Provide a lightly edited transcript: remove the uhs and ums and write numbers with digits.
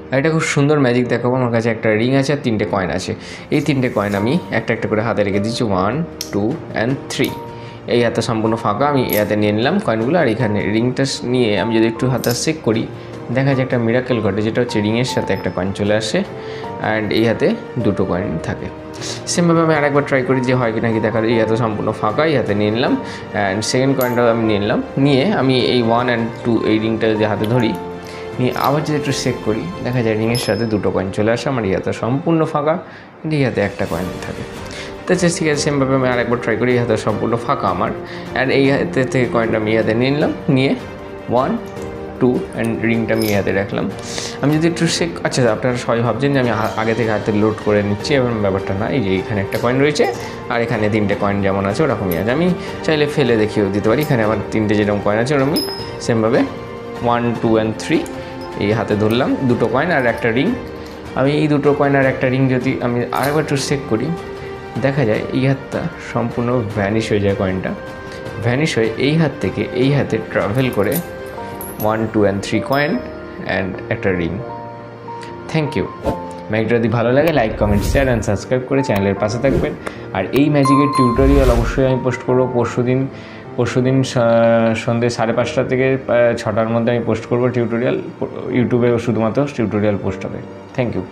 আর এটা খুব সুন্দর ম্যাজিক দেখাবো। আমার কাছে একটা রিং আছে আর 3টে কয়েন আছে। এই 3টে কয়েন আমি একটা একটা করে হাতে রেখে দিচ্ছি, 1 2 and 3। এই হাতে সম্পূর্ণ ফাঁকা, আমি এই হাতে নিয়ে নিলাম কয়েনগুলো। আর এখানে রিংটা নিয়ে আমি যদি একটু হাতে চেক করি, দেখা যায় একটা মিরাকেল ঘটে, যেটা হচ্ছে রিংয়ের সাথে একটা কয়েন চলে আসে অ্যান্ড এই হাতে 2টো কয়েন থাকে। সেমভাবে আমি আরেকবার ট্রাই করি যে হয় কি নাকি দেখার। এই হাতে সম্পূর্ণ ফাঁকা, এই হাতে নিয়ে নিলাম অ্যান্ড সেকেন্ড কয়েনটাও আমি নিয়ে নিলাম। নিয়ে আমি এই 1 and 2 এই রিংটা যদি হাতে ধরি, নিয়ে আবার যদি একটু চেক করি, দেখা যায় রিংয়ের সাথে 2টো কয়েন চলে আসে। আমার এই হাতে সম্পূর্ণ ফাঁকা, কিন্তু এই হাতে একটা কয়েন থাকে। তো ঠিক আছে, সেমভাবে আমি আরেকবার ট্রাই করি। এই হাতে সম্পূর্ণ ফাঁকা আমার, অ্যান্ড এই হাতে থেকে কয়েনটা আমি এই হাতে নিয়ে নিলাম। নিয়ে 1 2 অ্যান্ড রিংটা আমি এই হাতে রাখলাম। আমি যদি একটু আচ্ছা, আপনারা সবাই ভাবছেন যে আমি আগে থেকে হাতে লোড করে নিচ্ছি, এবং ব্যাপারটা না। এই যে এখানে একটা কয়েন রয়েছে আর এখানে 3টে কয়েন যেমন আছে ওরকমই আছে। আমি চাইলে ফেলে দেখিয়েও দিতে পারি। এখানে আমার 3টে যেরকম কয়েন আছে ওরকমই সেমভাবে 1 2 and 3 এই হাতে ধরলাম, 2টো কয়েন আর একটা রিং। আমি এই 2টো কয়েন আর একটা রিং যদি আমি আরেকবার একটু চেক করি, দেখা যায় এই হাতটা সম্পূর্ণ ভ্যানিশ হয়ে যায়। কয়েনটা ভ্যানিশ হয়ে এই হাত থেকে এই হাতে ট্রাভেল করে 1 2 and 3 কয়েন অ্যান্ড একটা রিং। Thank you. ম্যাজিকটা যদি ভালো লাগে, like comment share and subscribe করে চ্যানেলের পাশে থাকবেন। আর এই ম্যাজিকের টিউটোরিয়াল অবশ্যই আমি পোস্ট করবো পরশুদিন সন্ধ্যে 5:30 থেকে 6টার মধ্যে আমি পোস্ট করবো টিউটোরিয়াল। ইউটিউবে শুধুমাত্র টিউটোরিয়াল পোস্ট হবে। Thank you.